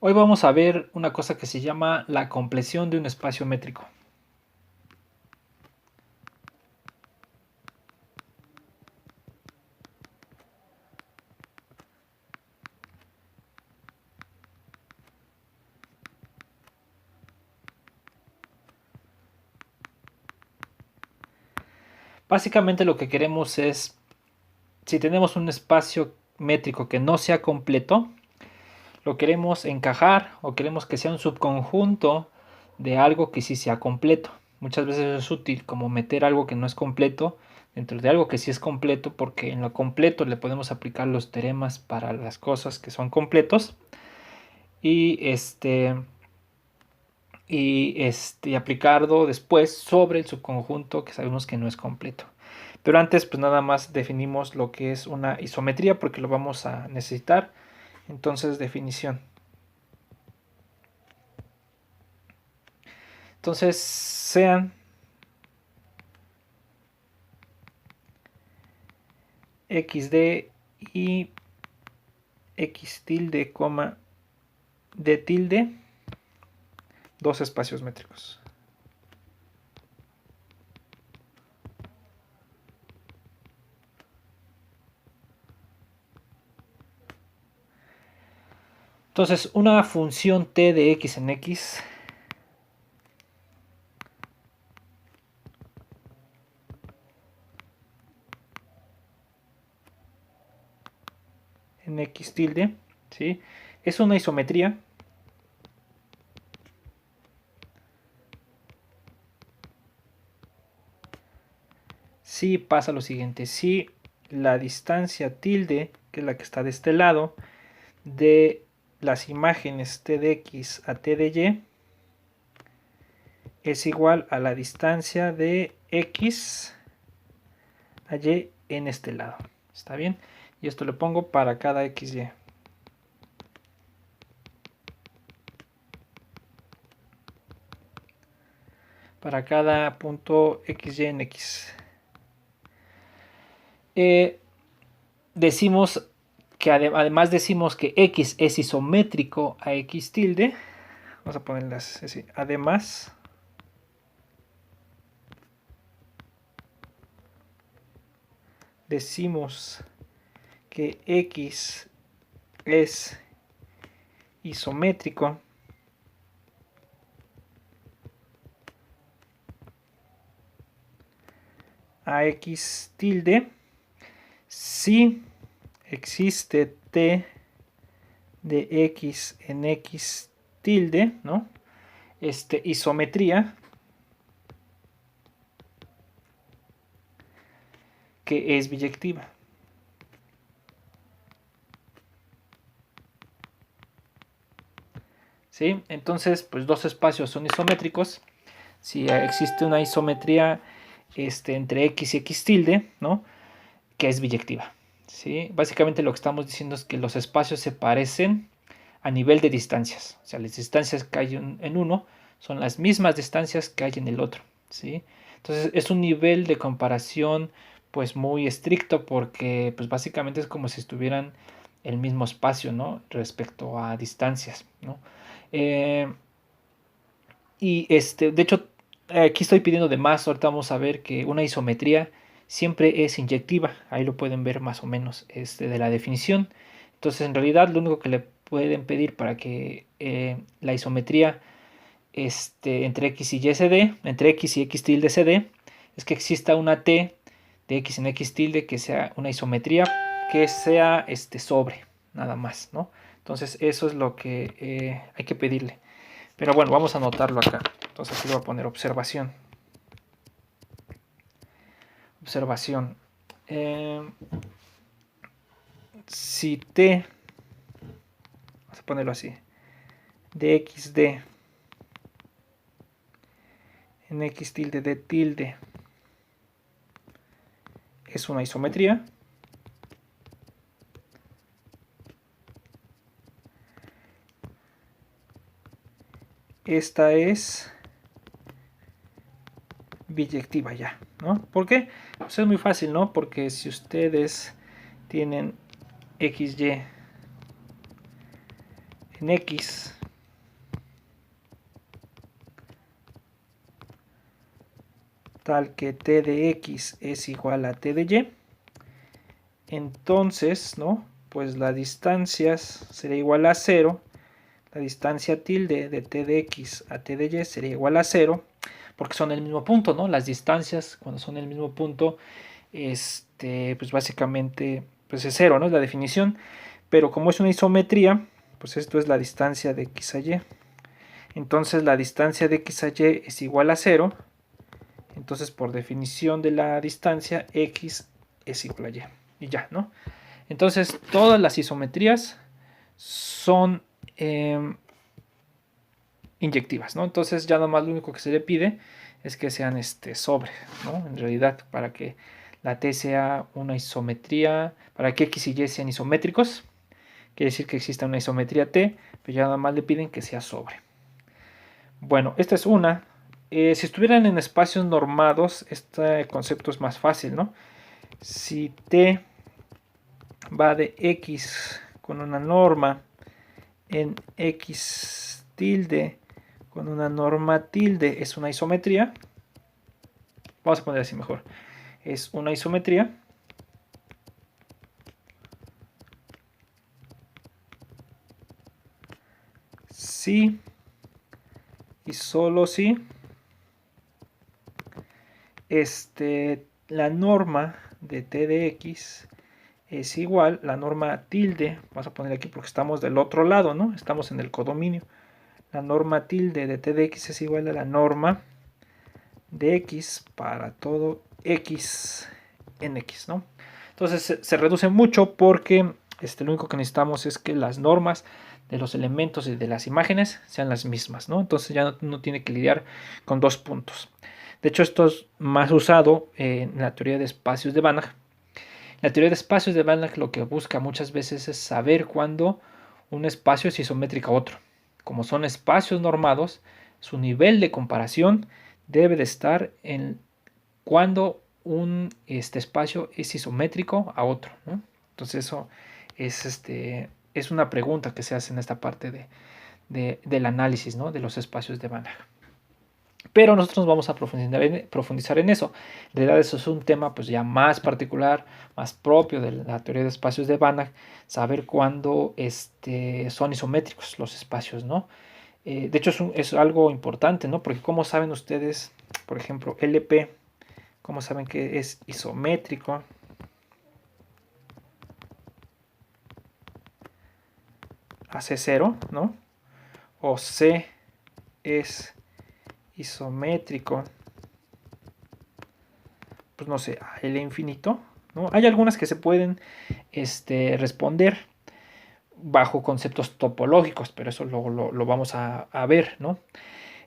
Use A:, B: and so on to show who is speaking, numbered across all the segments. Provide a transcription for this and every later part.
A: Hoy vamos a ver una cosa que se llama la compresión de un espacio métrico. Básicamente lo que queremos es, si tenemos un espacio métrico que no sea completo, lo queremos encajar o queremos que sea un subconjunto de algo que sí sea completo. Muchas veces es útil como meter algo que no es completo dentro de algo que sí es completo, porque en lo completo le podemos aplicar los teoremas para las cosas que son completos y aplicarlo después sobre el subconjunto que sabemos que no es completo. Pero antes pues nada más definimos lo que es una isometría porque lo vamos a necesitar. Entonces, definición. Entonces, sean xd y x tilde, d tilde, dos espacios métricos. Entonces, una función t de x en x x tilde, ¿sí? Es una isometría si pasa lo siguiente: si la distancia tilde, que es la que está de este lado, de las imágenes t de x a t de y es igual a la distancia de x a y en este lado. ¿Está bien? Y esto lo pongo para cada xy. Para cada punto xy en x. Decimos que además decimos que x es isométrico a x tilde. Vamos a ponerlas así. Además, decimos que x es isométrico a x tilde si existe t de x en x tilde, ¿no? Isometría que es biyectiva. ¿Sí? Entonces, pues dos espacios son isométricos. Si existe una isometría entre x y x tilde, ¿no? Que es biyectiva. ¿Sí? Básicamente lo que estamos diciendo es que los espacios se parecen a nivel de distancias. O sea, las distancias que hay en uno son las mismas distancias que hay en el otro. ¿Sí? Entonces es un nivel de comparación pues muy estricto, porque pues básicamente es como si estuvieran el mismo espacio, ¿no? Respecto a distancias, ¿no? Y de hecho, aquí estoy pidiendo de más. Ahorita vamos a ver que una isometría siempre es inyectiva. Ahí lo pueden ver más o menos de la definición. Entonces, en realidad, lo único que le pueden pedir para que la isometría entre x y y se dé, entre x y x tilde se dé, es que exista una t de x en x tilde que sea una isometría que sea sobre, nada más, ¿no? Entonces, eso es lo que hay que pedirle. Pero bueno, vamos a anotarlo acá. Entonces aquí le voy a poner observación. Observación. Si t, vamos a ponerlo así, dxd en x tilde d tilde es una isometría, esta es biyectiva ya, ¿no? ¿Por qué? Pues es muy fácil, ¿no? Porque si ustedes tienen xy en X tal que t de X es igual a t de Y, entonces, ¿no? Pues la distancia sería igual a 0, la distancia tilde de t de X a t de Y sería igual a 0, porque son el mismo punto, ¿no? Las distancias cuando son el mismo punto, pues básicamente pues es 0, ¿no? Es la definición, pero como es una isometría, pues esto es la distancia de X a Y. Entonces la distancia de X a Y es igual a 0, entonces por definición de la distancia X es igual a Y, y ya, ¿no? Entonces todas las isometrías son inyectivas, ¿no? Entonces ya nomás lo único que se le pide es que sean sobre, ¿no? En realidad, para que la T sea una isometría, para que X y Y sean isométricos, quiere decir que exista una isometría T, pero ya nada más le piden que sea sobre. Bueno, esta es una. Si estuvieran en espacios normados, este concepto es más fácil, ¿no? Si T va de X con una norma en X tilde con una norma tilde es una isometría. Vamos a poner así mejor. Es una isometría. Sí y solo si la norma de t de x es igual, la norma tilde, vamos a poner aquí porque estamos del otro lado, ¿no? Estamos en el codominio. La norma tilde de t de x es igual a la norma de x para todo x en x, ¿no? Entonces se reduce mucho porque lo único que necesitamos es que las normas de los elementos y de las imágenes sean las mismas, ¿no? Entonces ya no tiene que lidiar con dos puntos. De hecho, esto es más usado en la teoría de espacios de Banach. La teoría de espacios de Banach lo que busca muchas veces es saber cuándo un espacio es isométrico a otro. Como son espacios normados, su nivel de comparación debe de estar en cuando este espacio es isométrico a otro, ¿no? Entonces eso es una pregunta que se hace en esta parte del análisis, ¿no? De los espacios de Banach. Pero nosotros nos vamos a profundizar en eso. En realidad eso es un tema pues ya más particular, más propio de la teoría de espacios de Banach, saber cuándo son isométricos los espacios, ¿no? De hecho es algo importante, ¿no? Porque ¿cómo saben ustedes, por ejemplo, LP, cómo saben que es isométrico? A C0, ¿no? O C es isométrico, pues no sé, a L infinito, ¿no? Hay algunas que se pueden responder bajo conceptos topológicos, pero eso lo vamos a ver, ¿no?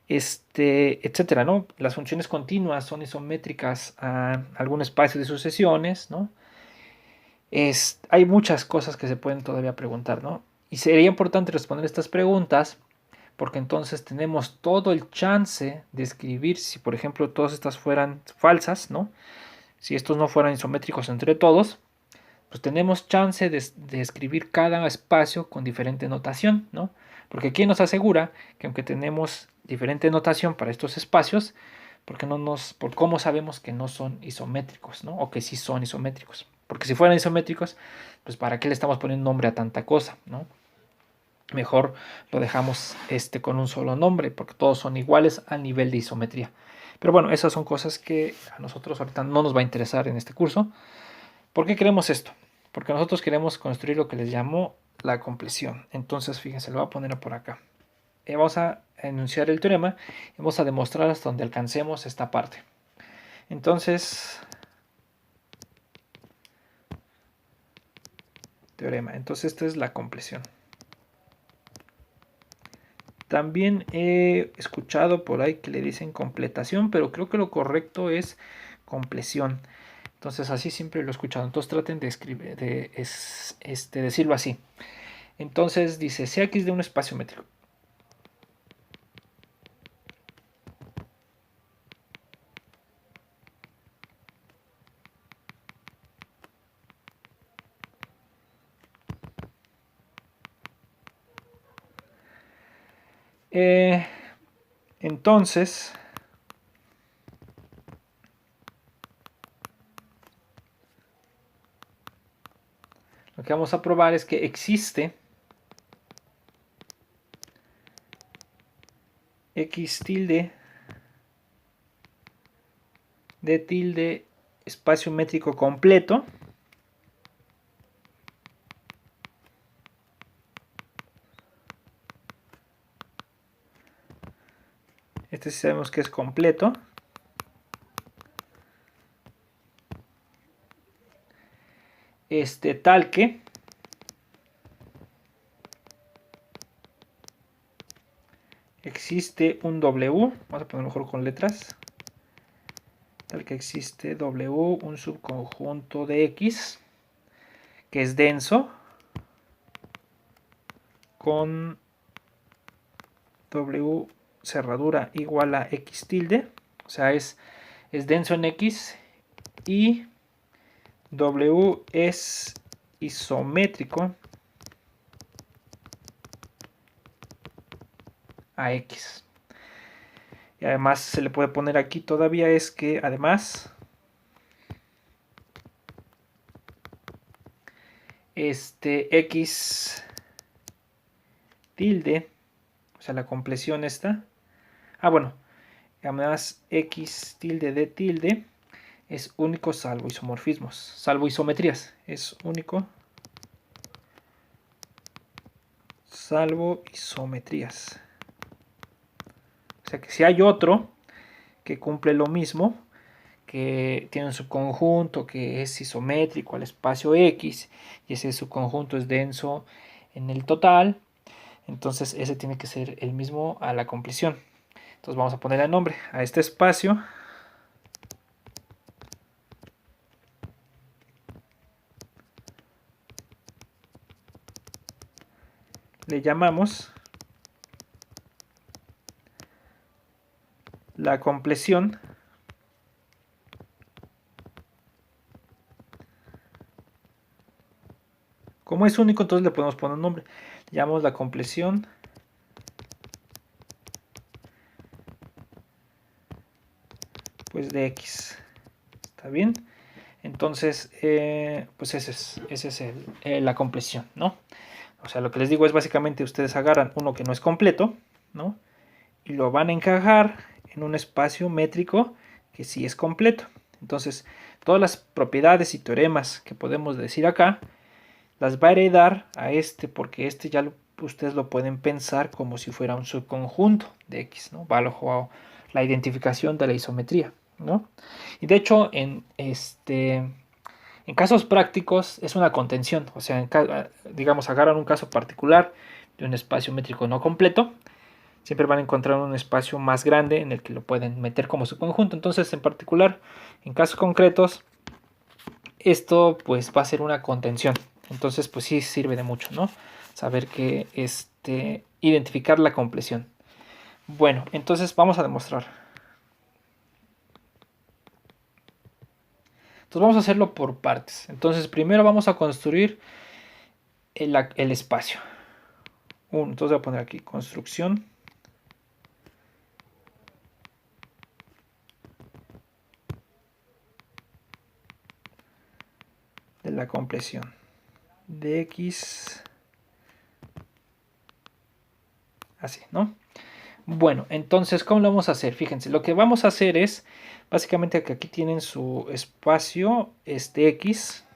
A: Etcétera, ¿no? Las funciones continuas son isométricas a algún espacio de sucesiones, ¿no? Hay muchas cosas que se pueden todavía preguntar, ¿no? Y sería importante responder estas preguntas porque entonces tenemos todo el chance de escribir si, por ejemplo, todas estas fueran falsas, ¿no? Si estos no fueran isométricos entre todos, pues tenemos chance de escribir cada espacio con diferente notación, ¿no? Porque aquí nos asegura que aunque tenemos diferente notación para estos espacios, por cómo sabemos que no son isométricos, ¿no? O que sí son isométricos. Porque si fueran isométricos, pues para qué le estamos poniendo nombre a tanta cosa, ¿no? Mejor lo dejamos con un solo nombre, porque todos son iguales al nivel de isometría. Pero bueno, esas son cosas que a nosotros ahorita no nos va a interesar en este curso. ¿Por qué queremos esto? Porque nosotros queremos construir lo que les llamo la compleción. Entonces, fíjense, lo voy a poner por acá. Vamos a enunciar el teorema y vamos a demostrar hasta donde alcancemos esta parte. Entonces, teorema. Entonces, esta es la compleción. También he escuchado por ahí que le dicen completación, pero creo que lo correcto es compleción. Entonces, así siempre lo he escuchado. Entonces, traten de escribir, decirlo así. Entonces, dice, sea X de un espacio métrico. Entonces, lo que vamos a probar es que existe x tilde de tilde espacio métrico completo este sí sabemos que es completo tal que existe un W, vamos a poner mejor con letras, tal que existe W, un subconjunto de X que es denso con W cerradura igual a X tilde, o sea es denso en X y W es isométrico a X. Y además se le puede poner aquí todavía es que además X tilde, o sea la compleción esta, bueno, además X tilde de tilde es único salvo isomorfismos, salvo isometrías, es único salvo isometrías. O sea que si hay otro que cumple lo mismo, que tiene un subconjunto que es isométrico al espacio X y ese subconjunto es denso en el total, entonces ese tiene que ser el mismo a la compleción. Entonces vamos a ponerle nombre a este espacio. Le llamamos la compleción como es único, entonces le podemos poner un nombre. Le llamamos la compleción pues de X. ¿Está bien? Entonces, pues esa es la compleción, ¿no? O sea, lo que les digo es básicamente ustedes agarran uno que no es completo, ¿no? Y lo van a encajar en un espacio métrico que sí es completo. Entonces, todas las propiedades y teoremas que podemos decir acá, las va a heredar a porque ya ustedes lo pueden pensar como si fuera un subconjunto de X, ¿no? Bajo la identificación de la isometría, ¿no? Y de hecho, en casos prácticos es una contención, o sea, digamos, agarran un caso particular de un espacio métrico no completo, siempre van a encontrar un espacio más grande en el que lo pueden meter como subconjunto. Entonces, en particular, en casos concretos, esto pues va a ser una contención. Entonces, pues sí sirve de mucho, ¿no? Saber que identificar la compleción. Bueno, entonces vamos a demostrar. Entonces vamos a hacerlo por partes. Entonces primero vamos a construir el espacio. Entonces voy a poner aquí construcción de la compleción de X así, ¿no? Bueno, entonces, ¿cómo lo vamos a hacer? Fíjense, lo que vamos a hacer es, básicamente que aquí tienen su espacio, X,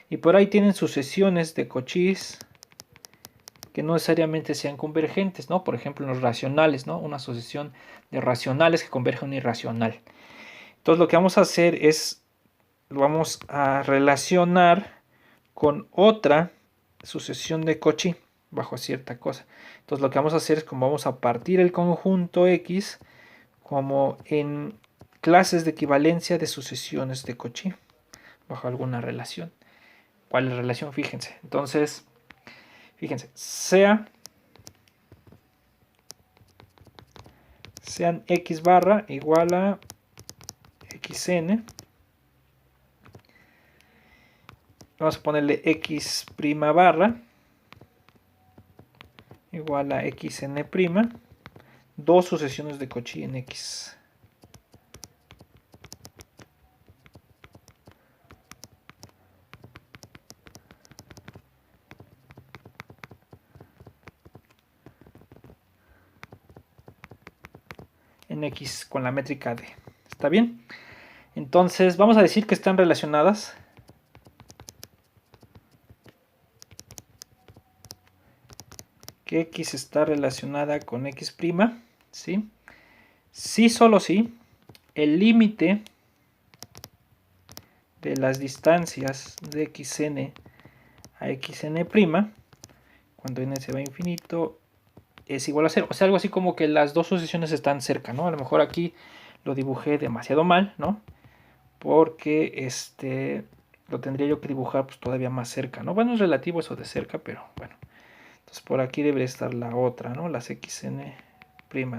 A: y por ahí tienen sucesiones de Cauchy que no necesariamente sean convergentes, ¿no? Por ejemplo, en los racionales, ¿no? Una sucesión de racionales que converge a un irracional. Entonces, lo que vamos a hacer es, lo vamos a relacionar con otra sucesión de Cauchy bajo cierta cosa. Entonces lo que vamos a hacer es como vamos a partir el conjunto X como en clases de equivalencia de sucesiones de Cauchy bajo alguna relación. ¿Cuál es la relación? Fíjense. Entonces, fíjense, sean X barra igual a XN. Vamos a ponerle X prima barra igual a xn', dos sucesiones de Cauchy en X. En X con la métrica D. ¿Está bien? Entonces vamos a decir que están relacionadas. Que X está relacionada con X', ¿sí? Sí, solo sí, el límite de las distancias de xn a xn', cuando n se va a infinito, es igual a 0. O sea, algo así como que las dos sucesiones están cerca, ¿no? A lo mejor aquí lo dibujé demasiado mal, ¿no? Porque lo tendría yo que dibujar pues todavía más cerca, ¿no? Bueno, es relativo eso de cerca, pero bueno. Entonces por aquí debería estar la otra, ¿no? Las xn',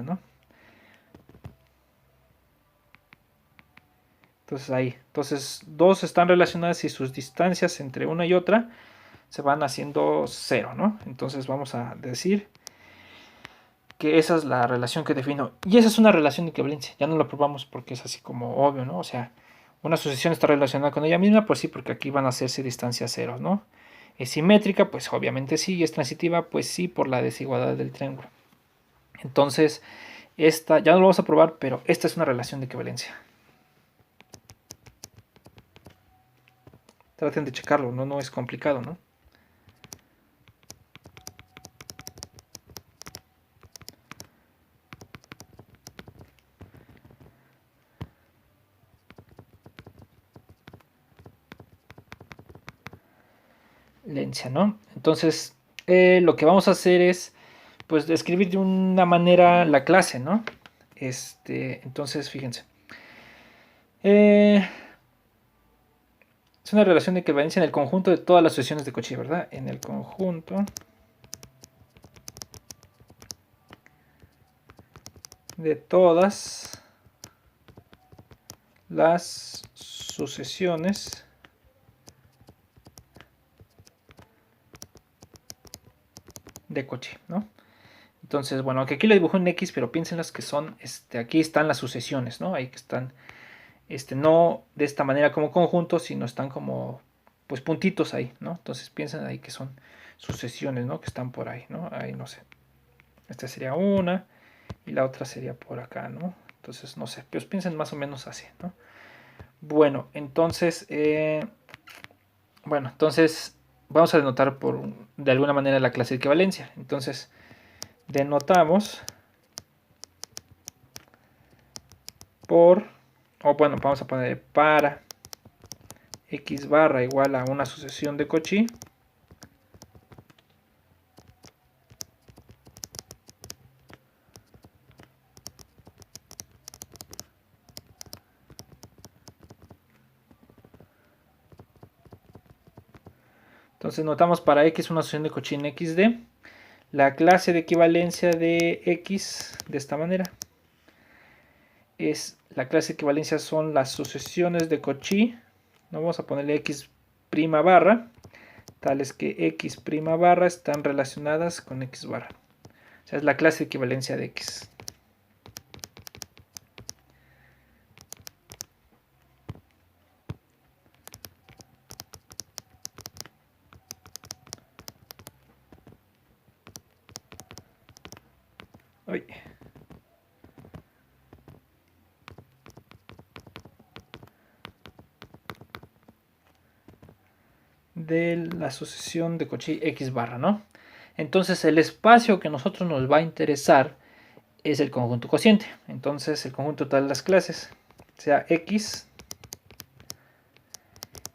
A: ¿no? Entonces ahí, entonces dos están relacionadas y sus distancias entre una y otra se van haciendo 0, ¿no? Entonces vamos a decir que esa es la relación que defino. Y esa es una relación de equivalencia. Ya no la probamos porque es así como obvio, ¿no? O sea, una sucesión está relacionada con ella misma, pues sí, porque aquí van a hacerse distancias 0, ¿no? Es simétrica, pues obviamente sí. Y es transitiva, pues sí, por la desigualdad del triángulo. Entonces, esta ya no lo vamos a probar, pero esta es una relación de equivalencia. Traten de checarlo, no es complicado, ¿no? Lencia, ¿no? Entonces, lo que vamos a hacer es, pues, describir de una manera la clase, ¿no? Entonces, fíjense. Es una relación de equivalencia en el conjunto de todas las sucesiones de Cauchy, ¿verdad? En el conjunto de todas las sucesiones de Cauchy, ¿no? Entonces, bueno, aunque aquí lo dibujo en X, pero piensen las que son, aquí están las sucesiones, ¿no? Ahí que están, no de esta manera como conjuntos, sino están como, pues, puntitos ahí, ¿no? Entonces piensen ahí que son sucesiones, ¿no? Que están por ahí, ¿no? Ahí, no sé. Esta sería una y la otra sería por acá, ¿no? Entonces, no sé, pues piensen más o menos así, ¿no? Bueno, entonces, vamos a denotar de alguna manera la clase de equivalencia. Entonces, denotamos por, o bueno, vamos a poner para x barra igual a una sucesión de Cauchy. Entonces notamos para x una sucesión de Cauchy en xd. La clase de equivalencia de x de esta manera. La clase de equivalencia son las sucesiones de Cauchy. No vamos a ponerle x' barra, tales que x' barra están relacionadas con x barra. O sea, es la clase de equivalencia de x. Uy. De la sucesión de Cauchy x barra, ¿no? Entonces el espacio que a nosotros nos va a interesar es el conjunto cociente. Entonces el conjunto total de las clases, sea x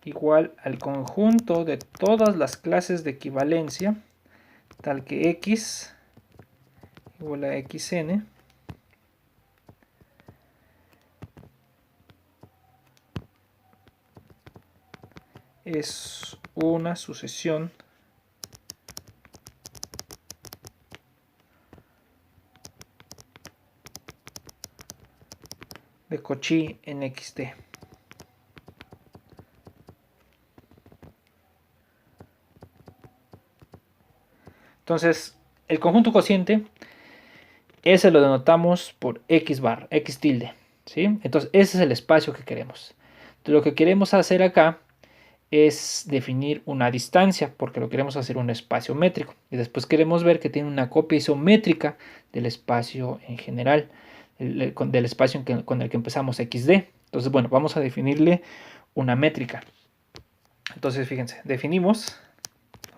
A: igual al conjunto de todas las clases de equivalencia, tal que x igual a xn es una sucesión de Cauchy en xd. Entonces, el conjunto cociente, ese lo denotamos por x bar, x tilde, ¿sí? Entonces ese es el espacio que queremos. Entonces, lo que queremos hacer acá es definir una distancia, porque lo queremos hacer un espacio métrico. Y después queremos ver que tiene una copia isométrica del espacio en general, del espacio con el que empezamos xd. Entonces, bueno, vamos a definirle una métrica. Entonces, fíjense, definimos,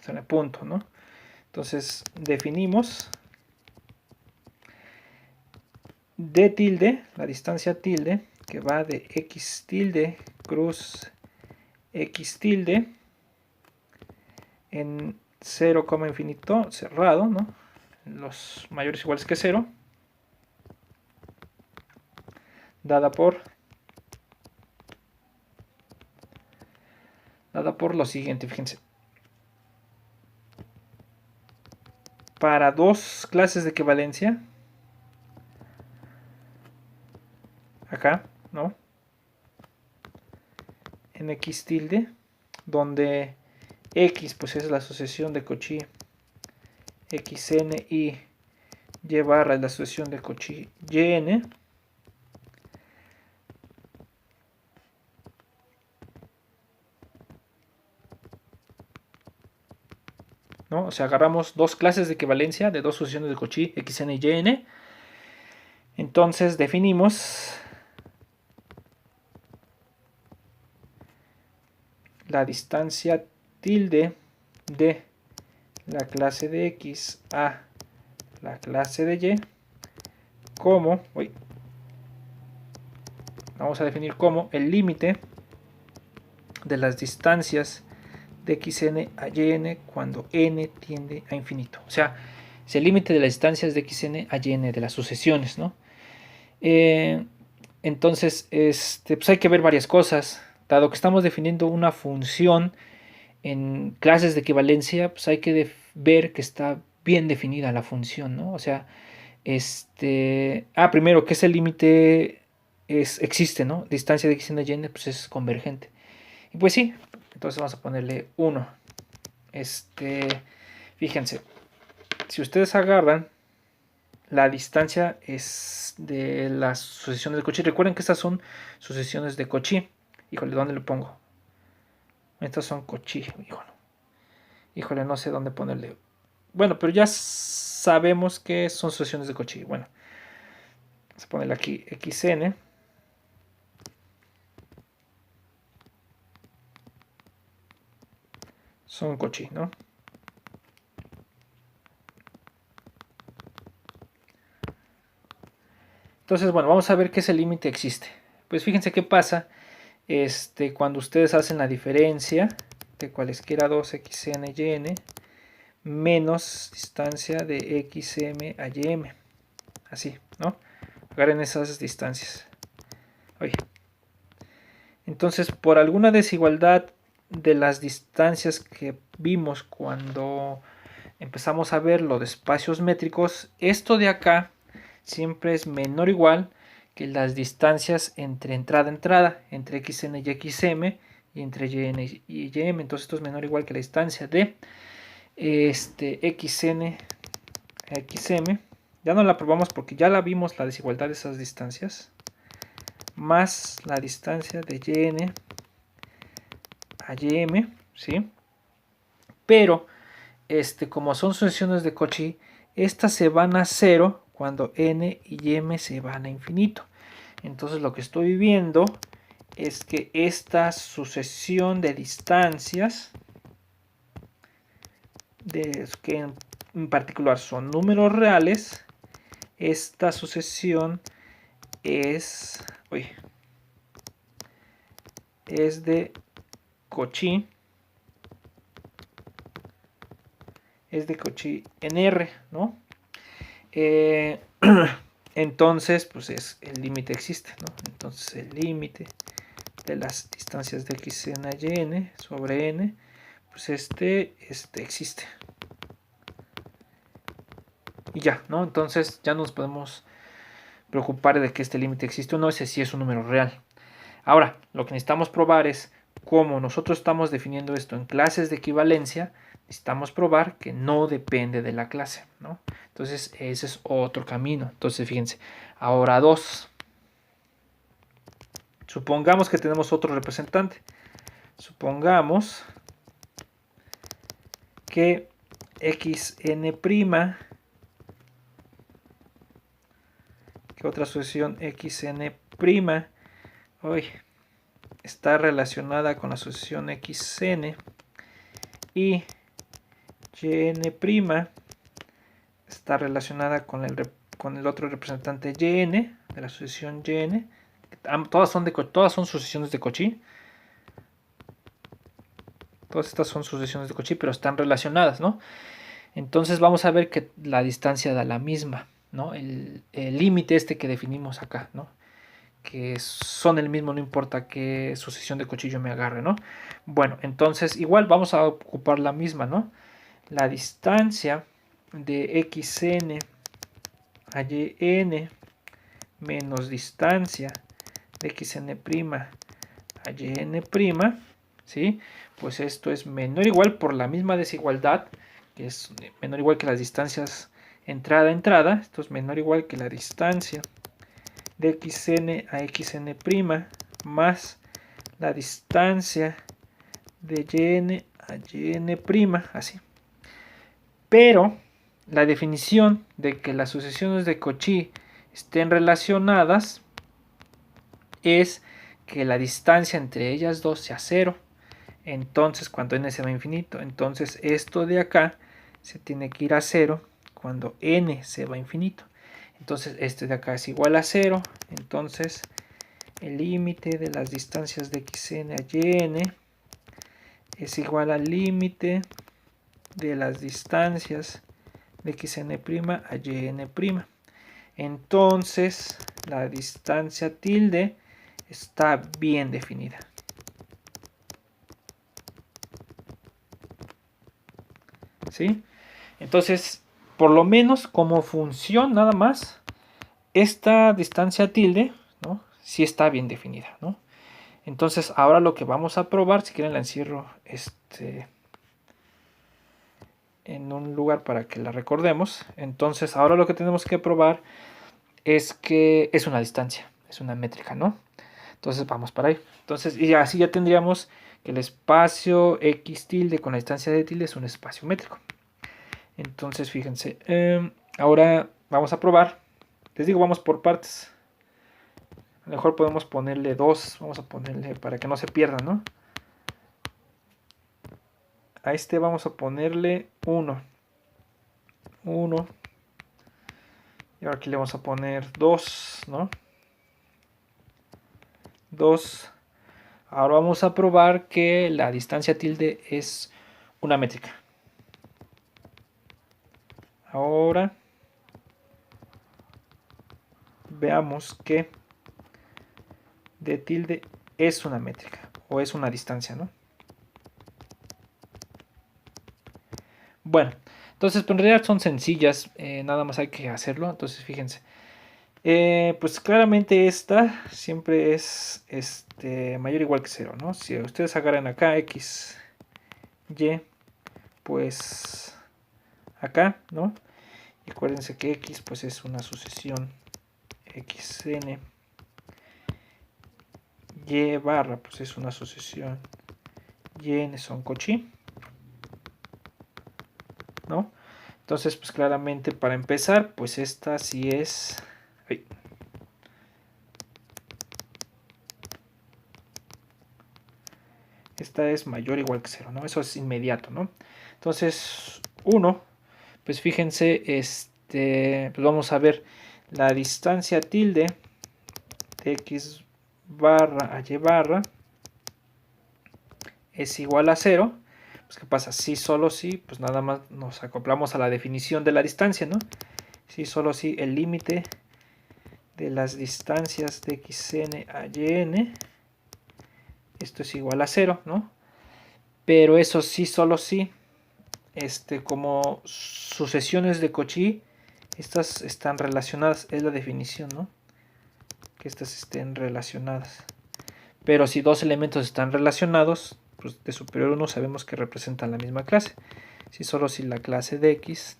A: en el punto, ¿no? Entonces, definimos d tilde, la distancia tilde, que va de x tilde cruz x tilde en 0, infinito cerrado, ¿no? Los mayores iguales que 0, dada por lo siguiente, fíjense. Para dos clases de equivalencia, acá, ¿no? En x tilde, donde x pues es la asociación de Cauchy xn y y barra es la asociación de Cauchy yn, ¿no? O sea, agarramos dos clases de equivalencia de dos sucesiones de Cauchy xn y yn. Entonces definimos la distancia tilde de la clase de x a la clase de y como, vamos a definir como el límite de las distancias de xn a yn cuando n tiende a infinito. O sea, es el límite de las distancias de xn a yn de las sucesiones, ¿no? Entonces, pues hay que ver varias cosas. Dado que estamos definiendo una función en clases de equivalencia, pues hay que ver que está bien definida la función, ¿no? O sea, primero, que ese límite existe, ¿no? Distancia de x en y pues es convergente. Y pues sí, entonces vamos a ponerle 1. Fíjense, si ustedes agarran la distancia es de las sucesiones de Cauchy. Recuerden que estas son sucesiones de Cauchy. Híjole, ¿dónde lo pongo? Estas son Cauchy, híjole, no sé dónde ponerle. Bueno, pero ya sabemos que son sucesiones de Cauchy. Bueno, vamos a ponerle aquí xn. Son Cauchy, ¿no? Entonces, bueno, vamos a ver que ese límite existe. Pues fíjense qué pasa cuando ustedes hacen la diferencia de cualesquiera dos xn y yn menos distancia de xm a ym. Así, ¿no? Agarren esas distancias. Oye. Entonces, por alguna desigualdad de las distancias que vimos cuando empezamos a ver lo de espacios métricos, esto de acá siempre es menor o igual que las distancias entre entrada a entrada, entre xn y xm y entre yn y ym. Entonces esto es menor o igual que la distancia de xn a xm. Ya no la probamos porque ya la vimos, la desigualdad de esas distancias, más la distancia de yn a ym, ¿sí? Pero como son sucesiones de Cauchy, estas se van a 0 cuando n y m se van a infinito. Entonces lo que estoy viendo es que esta sucesión de distancias, que en particular son números reales, esta sucesión es de Cauchy. Es de Cauchy en R, ¿no? Entonces, pues el límite existe, ¿no? Entonces el límite de las distancias de xn a yn sobre n, pues existe. Y ya, ¿no? Entonces ya nos podemos preocupar de que este límite existe o no, ese sí es un número real. Ahora, lo que necesitamos probar es cómo nosotros estamos definiendo esto en clases de equivalencia, necesitamos probar que no depende de la clase, ¿no? Entonces ese es otro camino. Entonces fíjense, ahora 2. Supongamos que tenemos otro representante. Supongamos que xn', que otra sucesión xn', hoy está relacionada con la sucesión xn y yn' está relacionada con el otro representante yn, de la sucesión yn. Todas son sucesiones de Cauchy. Todas estas son sucesiones de Cauchy, pero están relacionadas, ¿no? Entonces vamos a ver que la distancia da la misma, ¿no? El límite este que definimos acá, ¿no? Que son el mismo, no importa qué sucesión de Cauchy yo me agarre, ¿no? Bueno, entonces igual vamos a ocupar la misma, ¿no? La distancia de xn a yn menos distancia de xn' a yn', ¿sí? Pues esto es menor o igual por la misma desigualdad, que es menor o igual que las distancias entrada a entrada. Esto es menor o igual que la distancia de xn a xn' más la distancia de yn a yn', así. Pero la definición de que las sucesiones de Cauchy estén relacionadas es que la distancia entre ellas dos sea 0. Entonces, cuando n se va a infinito, entonces esto de acá se tiene que ir a 0 cuando n se va a infinito. Entonces, este de acá es igual a 0. Entonces, el límite de las distancias de xn a yn es igual al límite de las distancias de xn' a yn'. Entonces, la distancia tilde está bien definida. ¿Sí? Entonces, por lo menos como función nada más, esta distancia tilde, ¿no? Sí está bien definida, ¿no? Entonces, ahora lo que vamos a probar, si quieren la encierro en un lugar para que la recordemos. Entonces, ahora lo que tenemos que probar es que es una distancia, es una métrica, ¿no? Entonces, vamos para ahí. Entonces, y así ya tendríamos que el espacio x tilde con la distancia de tilde es un espacio métrico. Entonces, fíjense, ahora vamos a probar. Les digo, vamos por partes. A lo mejor podemos ponerle 2, vamos a ponerle para que no se pierda, ¿no? A este vamos a ponerle 1. 1. Y ahora aquí le vamos a poner 2, ¿no? 2. Ahora vamos a probar que la distancia tilde es una métrica. Ahora veamos que de tilde es una métrica o es una distancia, ¿no? Bueno, entonces pues en realidad son sencillas, nada más hay que hacerlo. Entonces fíjense, pues claramente esta siempre es mayor o igual que 0, ¿no? Si ustedes agarran acá x, y, pues acá, ¿no? Y acuérdense que x pues es una sucesión xn, y barra pues es una sucesión yn son Cauchy, ¿no? Entonces pues claramente para empezar pues esta sí es... ¡Ay! Esta es mayor o igual que 0, ¿no? Eso es inmediato, ¿no? Entonces 1, pues fíjense, pues vamos a ver la distancia tilde de x barra a y barra es igual a 0. Pues ¿qué pasa? Si solo si, pues nada más nos acoplamos a la definición de la distancia, ¿no? Si solo si el límite de las distancias de xn a yn, esto es igual a 0, ¿no? Pero eso sí, solo si, como sucesiones de Cauchy, estas están relacionadas, es la definición, ¿no? Que estas estén relacionadas. Pero si dos elementos están relacionados, pues de superior 1 sabemos que representan la misma clase. si la clase de X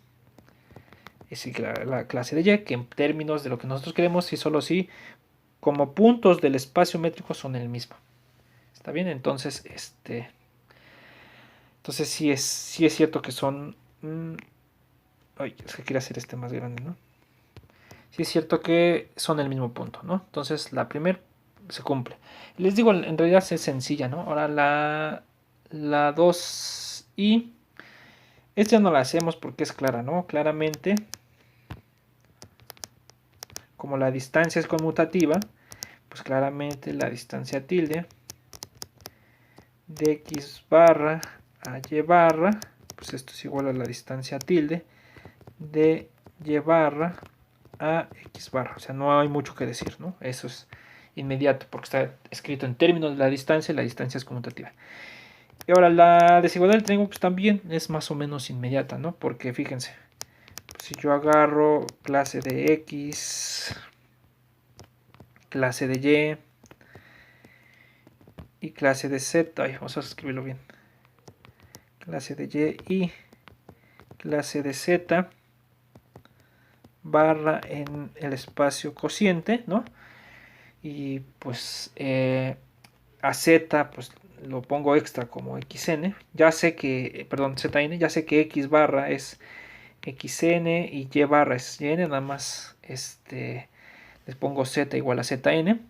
A: es igual a la clase de Y, que en términos de lo que nosotros queremos, si solo si como puntos del espacio métrico son el mismo. ¿Está bien? Entonces, entonces sí es cierto que son... ay, es que quiero hacer este más grande, ¿no? Sí es cierto que son el mismo punto, ¿no? Entonces la primera se cumple. Les digo, en realidad es sencilla, ¿no? Ahora la 2i, esta ya no la hacemos porque es clara, ¿no? Claramente, como la distancia es conmutativa, pues claramente la distancia tilde de x barra a y barra, pues esto es igual a la distancia tilde de y barra a x barra. O sea, no hay mucho que decir, ¿no? Eso es inmediato porque está escrito en términos de la distancia es conmutativa. Y ahora la desigualdad del triángulo pues también es más o menos inmediata, ¿no? Porque fíjense, pues si yo agarro clase de x, clase de y clase de z, ay, vamos a escribirlo bien, clase de y clase de z barra en el espacio cociente, ¿no? Y pues a z pues lo pongo extra como xn, ya sé que, perdón, zn, ya sé que x barra es xn y y barra es yn, nada más les pongo z igual a zn.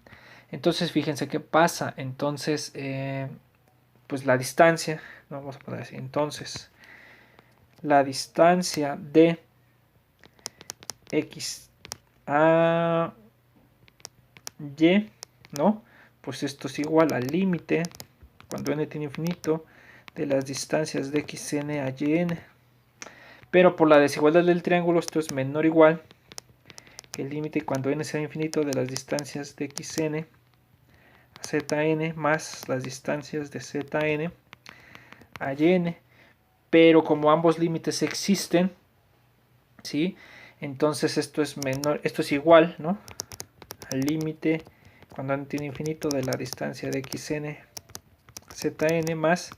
A: Entonces fíjense qué pasa, entonces pues la distancia, no, vamos a poner así, entonces la distancia de x a y, ¿no? Pues esto es igual al límite, cuando n tiene infinito, de las distancias de xn a yn. Pero por la desigualdad del triángulo esto es menor o igual que el límite cuando n sea infinito de las distancias de xn a zn más las distancias de zn a yn. Pero como ambos límites existen, ¿sí? Entonces esto es menor, esto es igual, ¿no? Al límite cuando n tiene infinito de la distancia de xn a zn más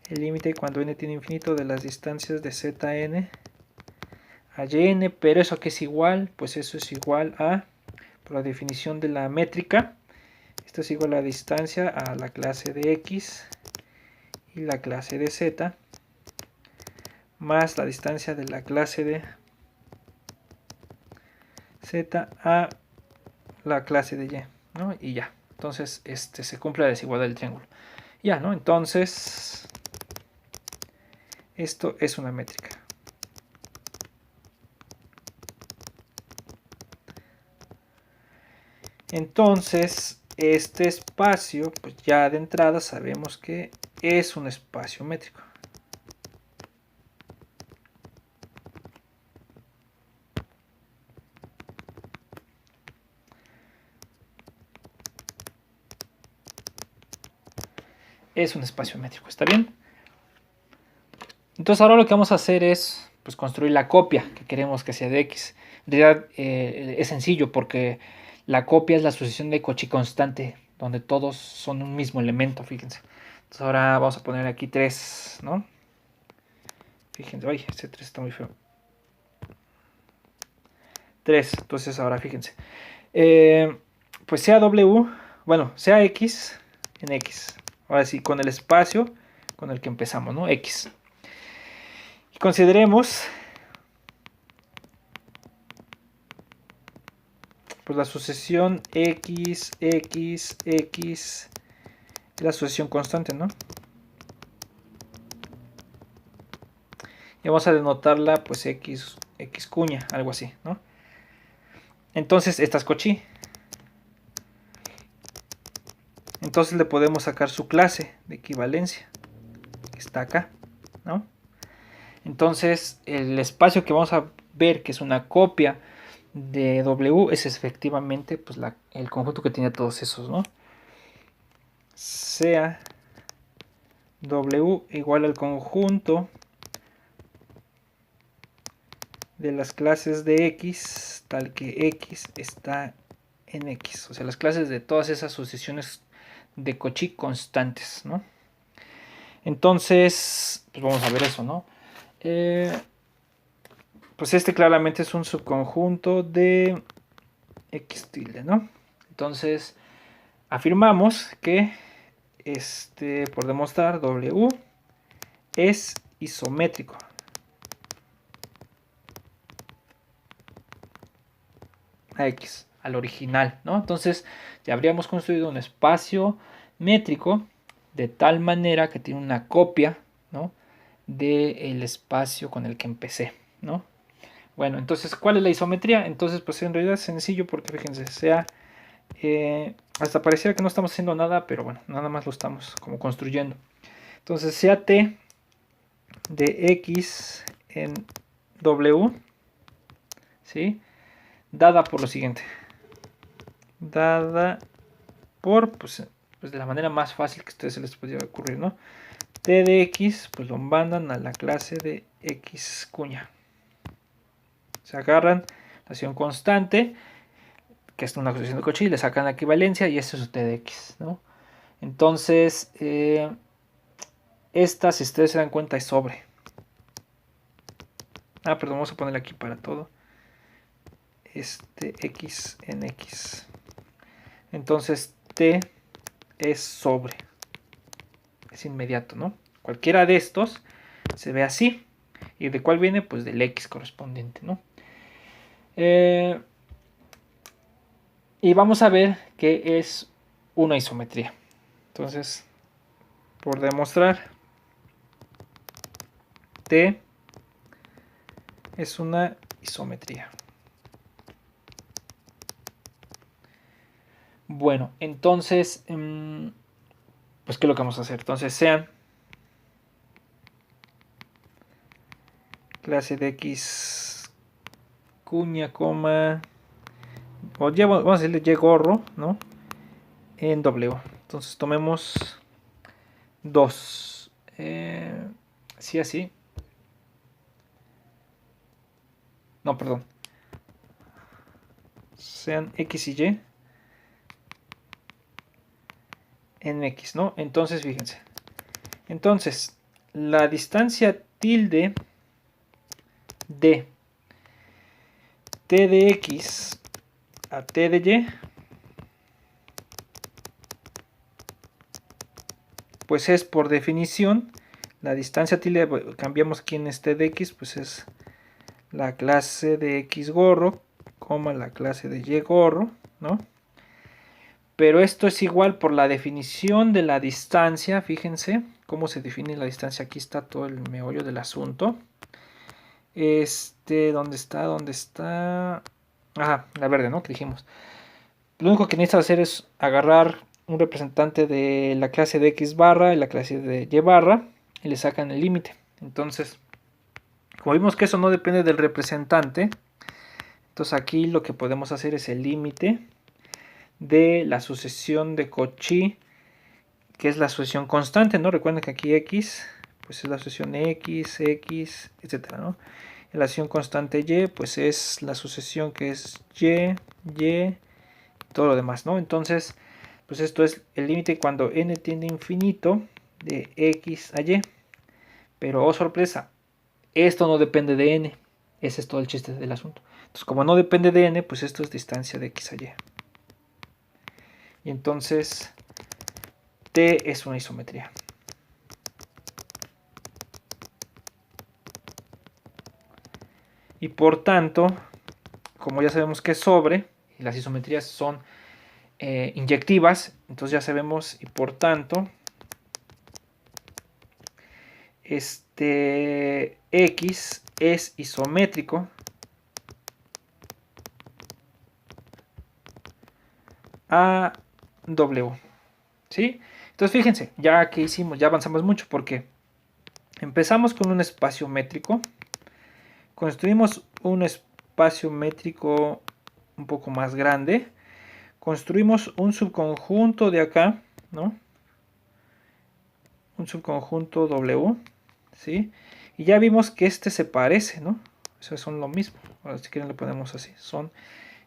A: el límite cuando n tiene infinito de las distancias de zn a yn, pero eso que es igual, pues eso es igual a, por la definición de la métrica, esto es igual a la distancia a la clase de x y la clase de z más la distancia de la clase de z a la clase de y, ¿no? Y ya, entonces se cumple la desigualdad del triángulo. Ya, ¿no? Entonces esto es una métrica. Entonces, este espacio, pues ya de entrada sabemos que es un espacio métrico. Es un espacio métrico, ¿está bien? Entonces ahora lo que vamos a hacer es pues, construir la copia que queremos que sea de x. En realidad es sencillo porque la copia es la sucesión de Cauchy constante, donde todos son un mismo elemento, fíjense. Entonces ahora vamos a poner aquí 3, ¿no? Fíjense, oye, ese 3 está muy feo. 3, entonces ahora fíjense. Pues sea w, bueno, sea x en x. Ahora sí, con el espacio con el que empezamos, ¿no? X. Y consideremos pues la sucesión x, x, x, la sucesión constante, ¿no? Y vamos a denotarla pues x, x cuña, algo así, ¿no? Entonces esta es Cauchy. Entonces le podemos sacar su clase de equivalencia, que está acá, ¿no? Entonces el espacio que vamos a ver, que es una copia de W, es efectivamente pues, el conjunto que tiene todos esos, ¿no? Sea W igual al conjunto de las clases de X, tal que X está en X. O sea, las clases de todas esas sucesiones de Cauchy constantes, ¿no? Entonces, pues vamos a ver eso, ¿no? pues este claramente es un subconjunto de X tilde, ¿no? Entonces, afirmamos que, por demostrar, W es isométrico. A X, al original, ¿no? Entonces, ya habríamos construido un espacio métrico de tal manera que tiene una copia, ¿no?, del espacio con el que empecé, ¿no? Bueno, entonces, ¿cuál es la isometría? Entonces, pues en realidad es sencillo porque fíjense, hasta pareciera que no estamos haciendo nada, pero bueno, nada más lo estamos como construyendo. Entonces, sea T de X en W, ¿sí?, dada por lo siguiente. Dada por, pues de la manera más fácil que a ustedes se les podría ocurrir, ¿no? T de X, pues lo mandan a la clase de X cuña. Se agarran la acción constante, que es una sucesión de Cauchy, le sacan la equivalencia y eso es su T de X, ¿no? Entonces, esta, si ustedes se dan cuenta, es sobre. Perdón, vamos a ponerle aquí para todo. X en X. Entonces, T es sobre. Es inmediato, ¿no? Cualquiera de estos se ve así. ¿Y de cuál viene? Pues del X correspondiente, ¿no? Y vamos a ver qué es una isometría. Entonces, por demostrar, T es una isometría. Bueno, entonces, pues ¿qué es lo que vamos a hacer? Entonces, sean clase de X cuña, coma, o ya vamos a decirle Y gorro, ¿no?, en W. Entonces tomemos 2. Sí, así. No, perdón. Sean X y Y en X, ¿no? Entonces, fíjense. Entonces, la distancia tilde de T de X a T de Y, pues es por definición la distancia tilde, cambiamos aquí en T de X, pues es la clase de X gorro, coma la clase de Y gorro, ¿no? Pero esto es igual por la definición de la distancia. Fíjense cómo se define la distancia. Aquí está todo el meollo del asunto. ¿Dónde está? ¿Dónde está? Ajá, la verde, ¿no?, que dijimos. Lo único que necesitas hacer es agarrar un representante de la clase de X barra y la clase de Y barra y le sacan el límite. Entonces, como vimos que eso no depende del representante, entonces aquí lo que podemos hacer es el límite de la sucesión de Cauchy, que es la sucesión constante, ¿no? Recuerden que aquí X, pues es la sucesión X, X, etcétera, ¿no? Y la sucesión constante Y, pues es la sucesión que es Y, Y, todo lo demás, ¿no? Entonces, pues esto es el límite cuando n tiende a infinito de X a Y. Pero, oh sorpresa, esto no depende de n. Ese es todo el chiste del asunto. Entonces, como no depende de n, pues esto es distancia de X a Y. Y entonces, T es una isometría. Y por tanto, como ya sabemos que es sobre, y las isometrías son inyectivas, entonces ya sabemos, y por tanto, X es isométrico a W. ¿Sí? Entonces fíjense, ya que hicimos, ya avanzamos mucho porque empezamos con un espacio métrico, construimos un espacio métrico un poco más grande, construimos un subconjunto de acá, ¿no? Un subconjunto W, ¿sí? Y ya vimos que se parece, ¿no? O sea, son lo mismo. Ahora, si quieren, lo ponemos así. Son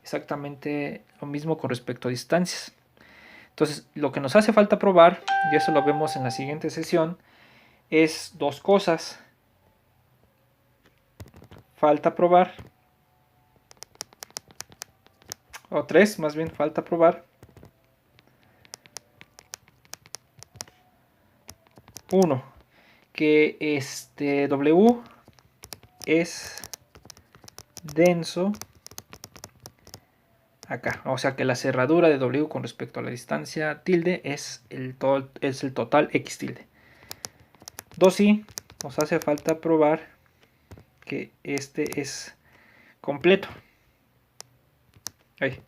A: exactamente lo mismo con respecto a distancias. Entonces, lo que nos hace falta probar, y eso lo vemos en la siguiente sesión, es dos cosas. falta probar, o 3 más bien, falta probar. 1, que W es denso acá, o sea que la cerradura de W con respecto a la distancia tilde es el total X tilde. 2i, nos hace falta probar que este es completo. Ahí.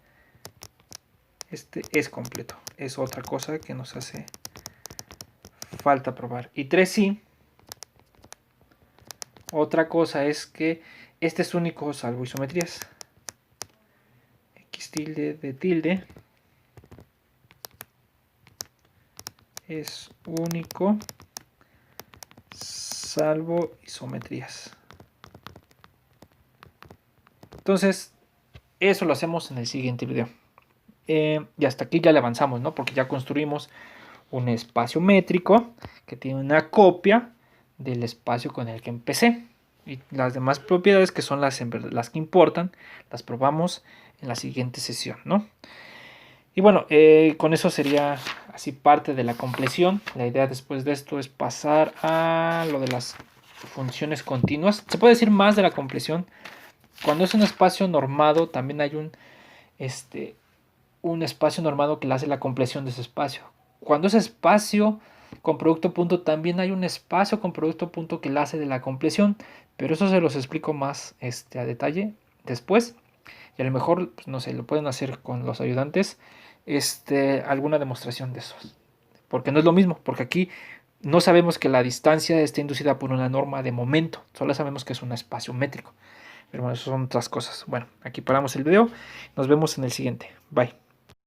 A: Este es completo. Es otra cosa que nos hace falta probar. Y 3i, otra cosa es que este es único salvo isometrías. X tilde de tilde es único salvo isometrías. Entonces, eso lo hacemos en el siguiente video. Y hasta aquí ya le avanzamos, ¿no? Porque ya construimos un espacio métrico que tiene una copia del espacio con el que empecé. Y las demás propiedades, que son las que importan, las probamos en la siguiente sesión, ¿no? Y bueno, con eso sería así parte de la compleción. La idea después de esto es pasar a lo de las funciones continuas. Se puede decir más de la compleción. Cuando es un espacio normado, también hay un espacio normado que le hace la compleción de ese espacio. Cuando es espacio con producto punto, también hay un espacio con producto punto que le hace de la compleción, pero eso se los explico más a detalle después. Y a lo mejor, pues, no sé, lo pueden hacer con los ayudantes, alguna demostración de esos. Porque no es lo mismo, porque aquí no sabemos que la distancia esté inducida por una norma de momento, solo sabemos que es un espacio métrico. Pero bueno, eso son otras cosas. Bueno, aquí paramos el video. Nos vemos en el siguiente. Bye.